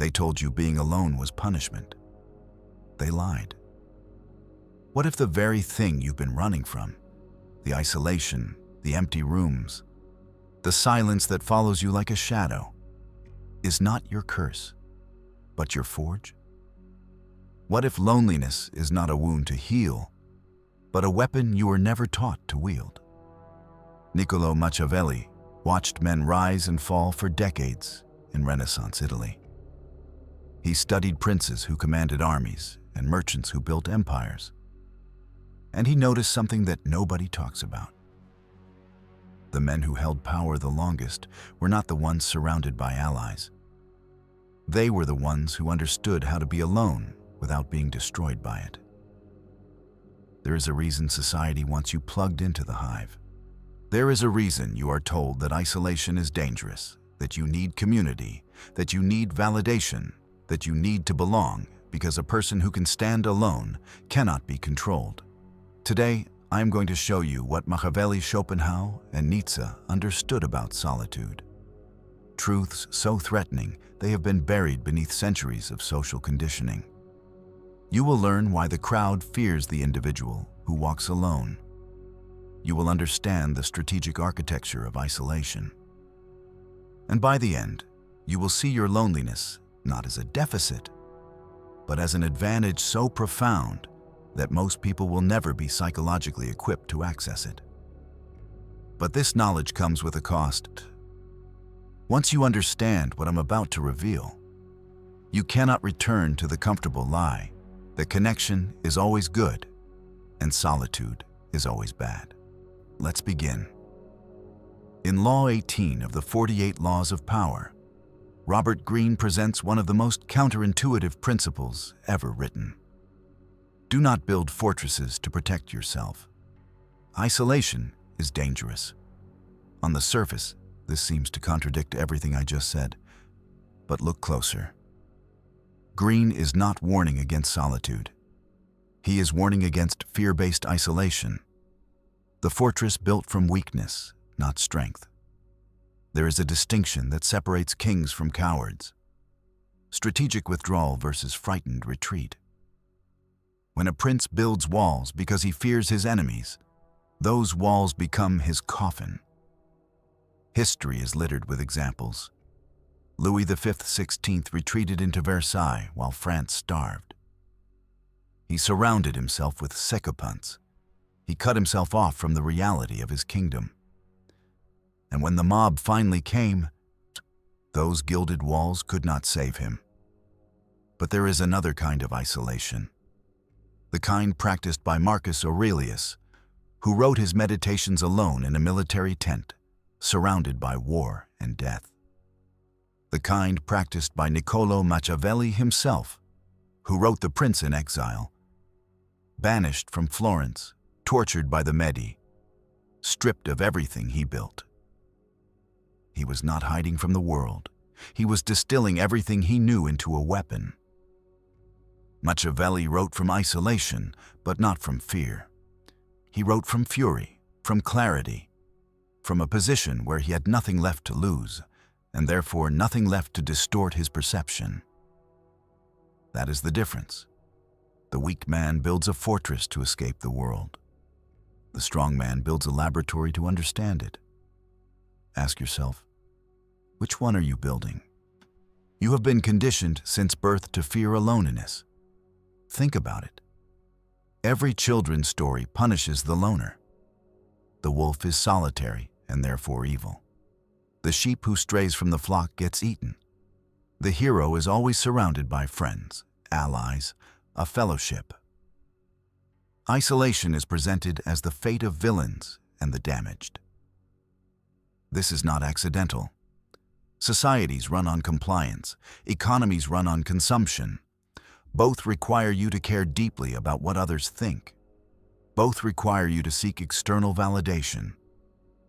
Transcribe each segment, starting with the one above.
They told you being alone was punishment. They lied. What if the very thing you've been running from, the isolation, the empty rooms, the silence that follows you like a shadow, is not your curse, but your forge? What if loneliness is not a wound to heal, but a weapon you were never taught to wield? Niccolò Machiavelli watched men rise and fall for decades in Renaissance Italy. He studied princes who commanded armies and merchants who built empires. And he noticed something that nobody talks about. The men who held power the longest were not the ones surrounded by allies. They were the ones who understood how to be alone without being destroyed by it. There is a reason society wants you plugged into the hive. There is a reason you are told that isolation is dangerous, that you need community, that you need validation, that you need to belong, because a person who can stand alone cannot be controlled. Today, I am going to show you what Machiavelli, Schopenhauer, and Nietzsche understood about solitude. Truths so threatening they have been buried beneath centuries of social conditioning. You will learn why the crowd fears the individual who walks alone. You will understand the strategic architecture of isolation. And by the end, you will see your loneliness not as a deficit, but as an advantage so profound that most people will never be psychologically equipped to access it. But this knowledge comes with a cost. Once you understand what I'm about to reveal, you cannot return to the comfortable lie that connection is always good and solitude is always bad. Let's begin. In Law 18 of the 48 Laws of Power, Robert Greene presents one of the most counterintuitive principles ever written. Do not build fortresses to protect yourself. Isolation is dangerous. On the surface, this seems to contradict everything I just said, but look closer. Greene is not warning against solitude. He is warning against fear-based isolation, the fortress built from weakness, not strength. There is a distinction that separates kings from cowards. Strategic withdrawal versus frightened retreat. When a prince builds walls because he fears his enemies, those walls become his coffin. History is littered with examples. Louis V XVI retreated into Versailles while France starved. He surrounded himself with sycophants. He cut himself off from the reality of his kingdom. And when the mob finally came, those gilded walls could not save him. But there is another kind of isolation. The kind practiced by Marcus Aurelius, who wrote his meditations alone in a military tent, surrounded by war and death. The kind practiced by Niccolò Machiavelli himself, who wrote The Prince in Exile, banished from Florence, tortured by the Medi, stripped of everything he built. He was not hiding from the world. He was distilling everything he knew into a weapon. Machiavelli wrote from isolation, but not from fear. He wrote from fury, from clarity, from a position where he had nothing left to lose, and therefore nothing left to distort his perception. That is the difference. The weak man builds a fortress to escape the world. The strong man builds a laboratory to understand it. Ask yourself, which one are you building? You have been conditioned since birth to fear aloneness. Think about it. Every children's story punishes the loner. The wolf is solitary and therefore evil. The sheep who strays from the flock gets eaten. The hero is always surrounded by friends, allies, a fellowship. Isolation is presented as the fate of villains and the damaged. This is not accidental. Societies run on compliance. Economies run on consumption. Both require you to care deeply about what others think. Both require you to seek external validation.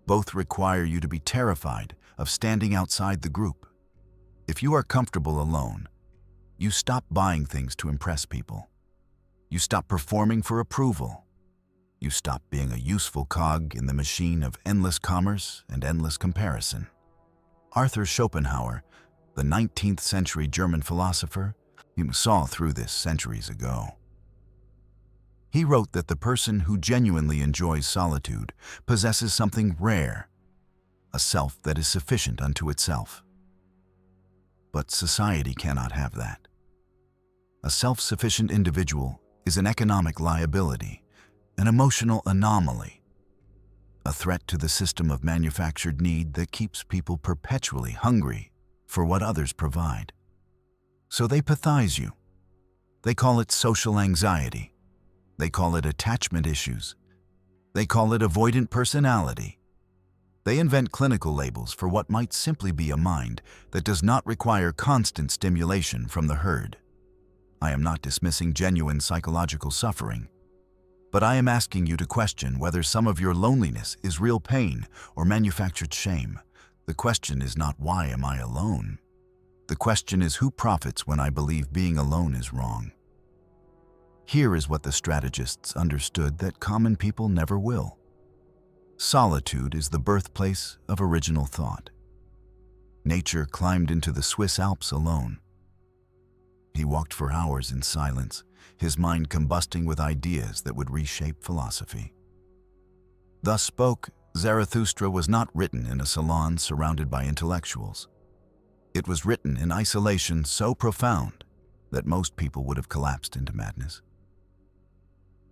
Both require you to be terrified of standing outside the group. If you are comfortable alone, you stop buying things to impress people. You stop performing for approval. You stop being a useful cog in the machine of endless commerce and endless comparison. Arthur Schopenhauer the 19th century German philosopher, saw through this centuries ago. He wrote that the person who genuinely enjoys solitude possesses something rare, a self that is sufficient unto itself. But society cannot have that. A self-sufficient individual is an economic liability, an emotional anomaly, a threat to the system of manufactured need that keeps people perpetually hungry for what others provide. So they pathologize you. They call it social anxiety. They call it attachment issues. They call it avoidant personality. They invent clinical labels for what might simply be a mind that does not require constant stimulation from the herd. I am not dismissing genuine psychological suffering, but I am asking you to question whether some of your loneliness is real pain or manufactured shame. The question is not why am I alone? The question is who profits when I believe being alone is wrong? Here is what the strategists understood that common people never will. Solitude is the birthplace of original thought. Nature climbed into the Swiss Alps alone. He walked for hours in silence, his mind combusting with ideas that would reshape philosophy. Thus spoke, Zarathustra was not written in a salon surrounded by intellectuals. It was written in isolation so profound that most people would have collapsed into madness.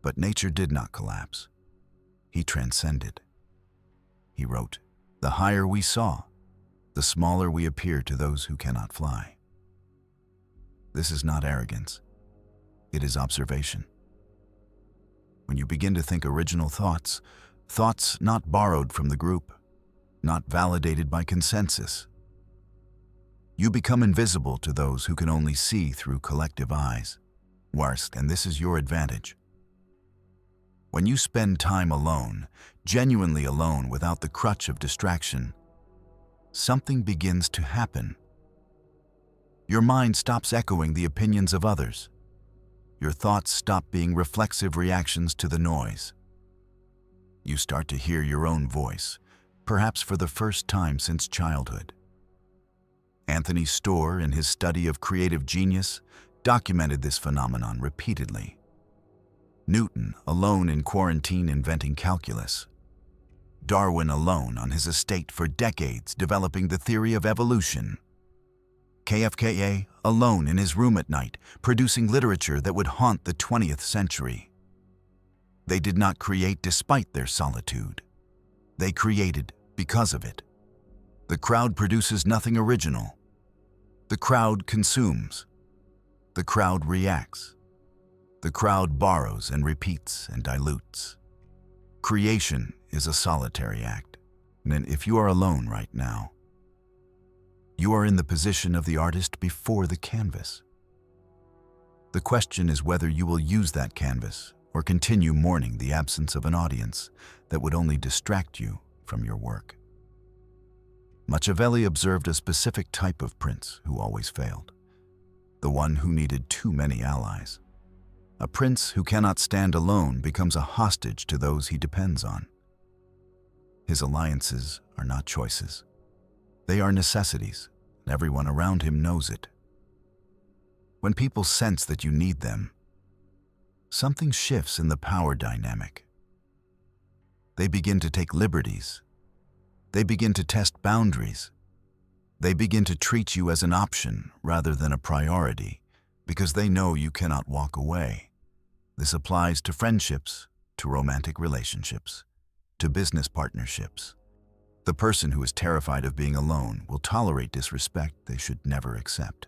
But nature did not collapse. He transcended. He wrote, "The higher we soar, the smaller we appear to those who cannot fly." This is not arrogance. It is observation. When you begin to think original thoughts, thoughts not borrowed from the group, not validated by consensus, you become invisible to those who can only see through collective eyes. Worst, and this is your advantage. When you spend time alone, genuinely alone without the crutch of distraction, something begins to happen. Your mind stops echoing the opinions of others. Your thoughts stop being reflexive reactions to the noise. You start to hear your own voice, perhaps for the first time since childhood. Anthony Storr, in his study of creative genius, documented this phenomenon repeatedly. Newton, alone in quarantine inventing calculus. Darwin alone on his estate for decades developing the theory of evolution. KFKA alone in his room at night producing literature that would haunt the 20th century. They did not create despite their solitude. They created because of it. The crowd produces nothing original. The crowd consumes. The crowd reacts. The crowd borrows and repeats and dilutes. Creation is a solitary act, and if you are alone right now, you are in the position of the artist before the canvas. The question is whether you will use that canvas or continue mourning the absence of an audience that would only distract you from your work. Machiavelli observed a specific type of prince who always failed, the one who needed too many allies. A prince who cannot stand alone becomes a hostage to those he depends on. His alliances are not choices. They are necessities, and everyone around him knows it. When people sense that you need them, something shifts in the power dynamic. They begin to take liberties. They begin to test boundaries. They begin to treat you as an option rather than a priority because they know you cannot walk away. This applies to friendships, to romantic relationships, to business partnerships. The person who is terrified of being alone will tolerate disrespect they should never accept.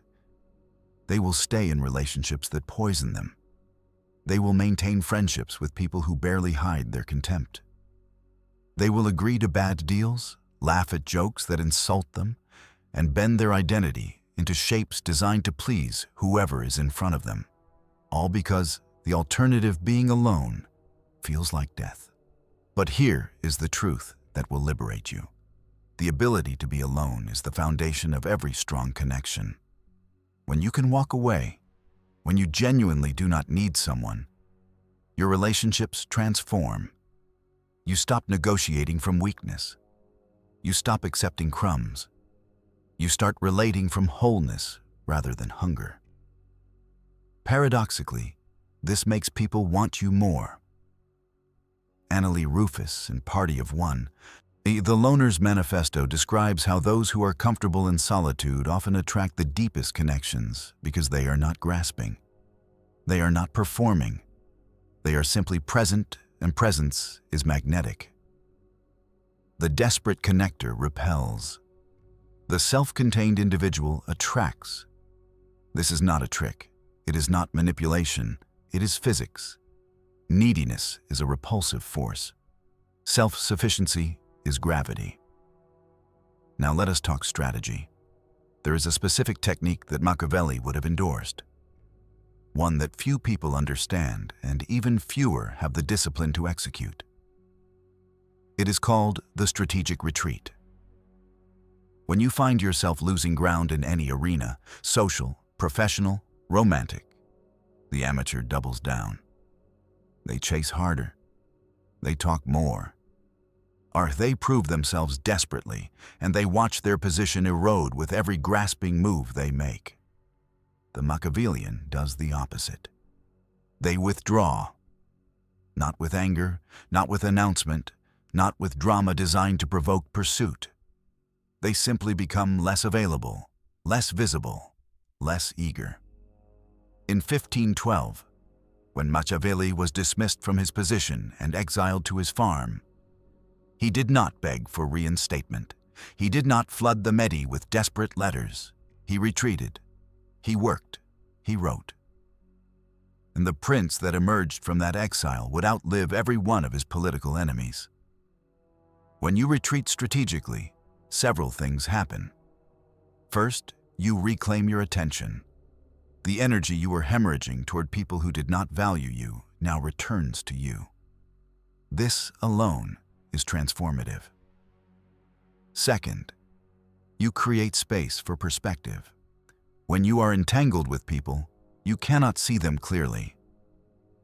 They will stay in relationships that poison them. They will maintain friendships with people who barely hide their contempt. They will agree to bad deals, laugh at jokes that insult them, and bend their identity into shapes designed to please whoever is in front of them, all because the alternative, being alone, feels like death. But here is the truth that will liberate you. The ability to be alone is the foundation of every strong connection. When you can walk away, when you genuinely do not need someone, your relationships transform. You stop negotiating from weakness. You stop accepting crumbs. You start relating from wholeness rather than hunger. Paradoxically, this makes people want you more. Annalee Rufus in Party of One, the Loner's Manifesto describes how those who are comfortable in solitude often attract the deepest connections because they are not grasping. They are not performing. They are simply present, and presence is magnetic. The desperate connector repels. The self-contained individual attracts. This is not a trick. It is not manipulation. It is physics. Neediness is a repulsive force. Self-sufficiency is gravity. Now let us talk strategy. There is a specific technique that Machiavelli would have endorsed. One that few people understand and even fewer have the discipline to execute. It is called the strategic retreat. When you find yourself losing ground in any arena, social, professional, romantic, the amateur doubles down. They chase harder. They talk more. Or they prove themselves desperately, and they watch their position erode with every grasping move they make. The Machiavellian does the opposite. They withdraw. Not with anger, not with announcement, not with drama designed to provoke pursuit. They simply become less available, less visible, less eager. In 1512, when Machiavelli was dismissed from his position and exiled to his farm, he did not beg for reinstatement. He did not flood the Medi with desperate letters. He retreated. He worked. He wrote. And the prince that emerged from that exile would outlive every one of his political enemies. When you retreat strategically, several things happen. First, you reclaim your attention. The energy you were hemorrhaging toward people who did not value you now returns to you. This alone is transformative. Second, you create space for perspective. When you are entangled with people, you cannot see them clearly.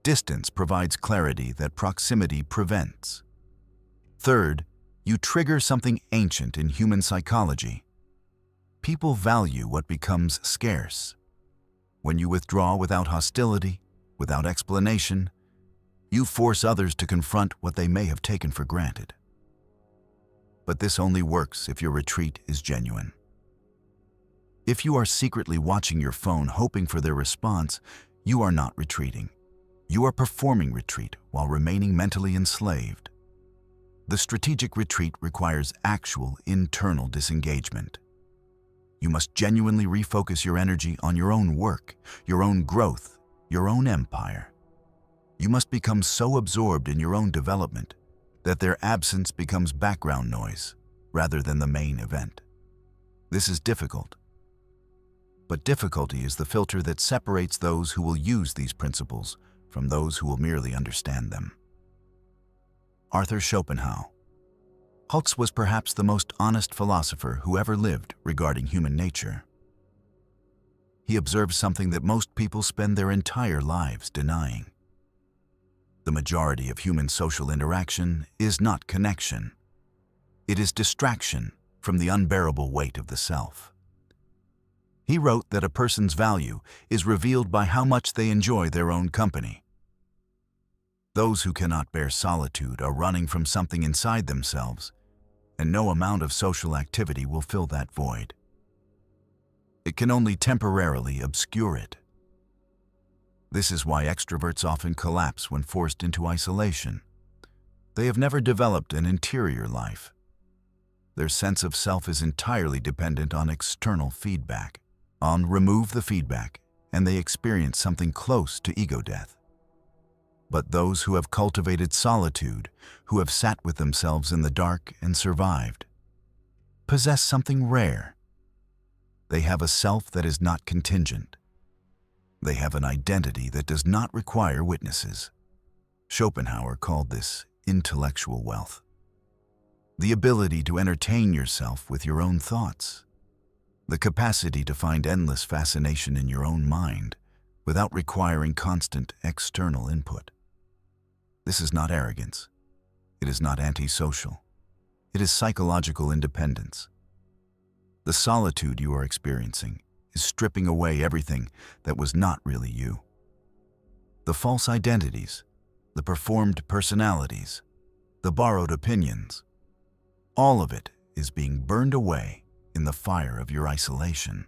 Distance provides clarity that proximity prevents. Third, you trigger something ancient in human psychology. People value what becomes scarce. When you withdraw without hostility, without explanation, you force others to confront what they may have taken for granted. But this only works if your retreat is genuine. If you are secretly watching your phone hoping for their response, you are not retreating. You are performing retreat while remaining mentally enslaved. The strategic retreat requires actual internal disengagement. You must genuinely refocus your energy on your own work, your own growth, your own empire. You must become so absorbed in your own development that their absence becomes background noise rather than the main event. This is difficult. But difficulty is the filter that separates those who will use these principles from those who will merely understand them. Arthur Schopenhauer. Holtz was perhaps the most honest philosopher who ever lived regarding human nature. He observed something that most people spend their entire lives denying. The majority of human social interaction is not connection. It is distraction from the unbearable weight of the self. He wrote that a person's value is revealed by how much they enjoy their own company. Those who cannot bear solitude are running from something inside themselves, and no amount of social activity will fill that void. It can only temporarily obscure it. This is why extroverts often collapse when forced into isolation. They have never developed an interior life. Their sense of self is entirely dependent on external feedback. Remove the feedback, and they experience something close to ego death. But those who have cultivated solitude, who have sat with themselves in the dark and survived, possess something rare. They have a self that is not contingent. They have an identity that does not require witnesses. Schopenhauer called this intellectual wealth. The ability to entertain yourself with your own thoughts. The capacity to find endless fascination in your own mind without requiring constant external input. This is not arrogance. It is not antisocial. It is psychological independence. The solitude you are experiencing is stripping away everything that was not really you. The false identities, the performed personalities, the borrowed opinions, all of it is being burned away in the fire of your isolation.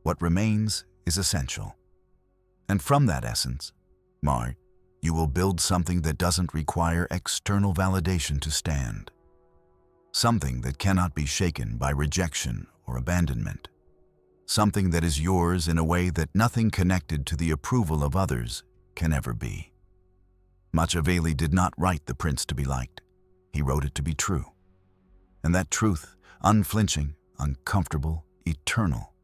What remains is essential. And from that essence, you will build something that doesn't require external validation to stand. Something that cannot be shaken by rejection or abandonment. Something that is yours in a way that nothing connected to the approval of others can ever be. Machiavelli did not write The Prince to be liked. He wrote it to be true. And that truth, unflinching, uncomfortable, eternal,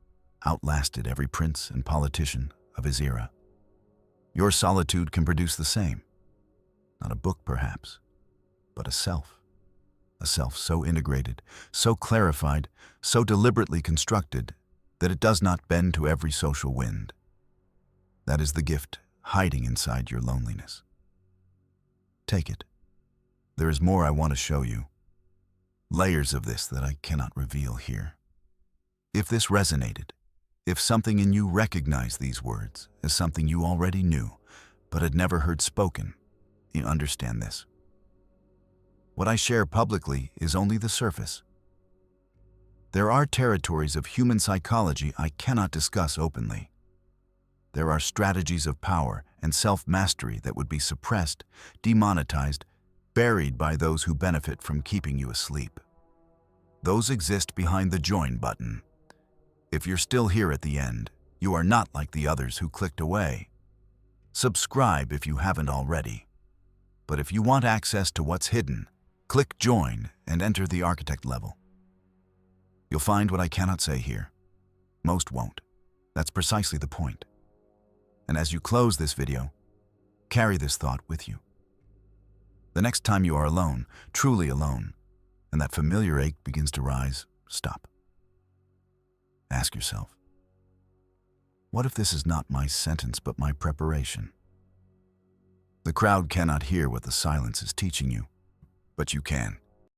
outlasted every prince and politician of his era. Your solitude can produce the same. Not a book, perhaps, but a self. A self so integrated, so clarified, so deliberately constructed that it does not bend to every social wind. That is the gift hiding inside your loneliness. Take it. There is more I want to show you. Layers of this that I cannot reveal here. If this resonated, if something in you recognized these words as something you already knew but had never heard spoken, you understand this. What I share publicly is only the surface. There are territories of human psychology I cannot discuss openly. There are strategies of power and self-mastery that would be suppressed, demonetized, buried by those who benefit from keeping you asleep. Those exist behind the join button. If you're still here at the end, you are not like the others who clicked away. Subscribe if you haven't already. But if you want access to what's hidden, click join and enter the architect level. You'll find what I cannot say here. Most won't. That's precisely the point. And as you close this video, carry this thought with you. The next time you are alone, truly alone, and that familiar ache begins to rise, stop. Ask yourself, what if this is not my sentence but my preparation? The crowd cannot hear what the silence is teaching you, but you can.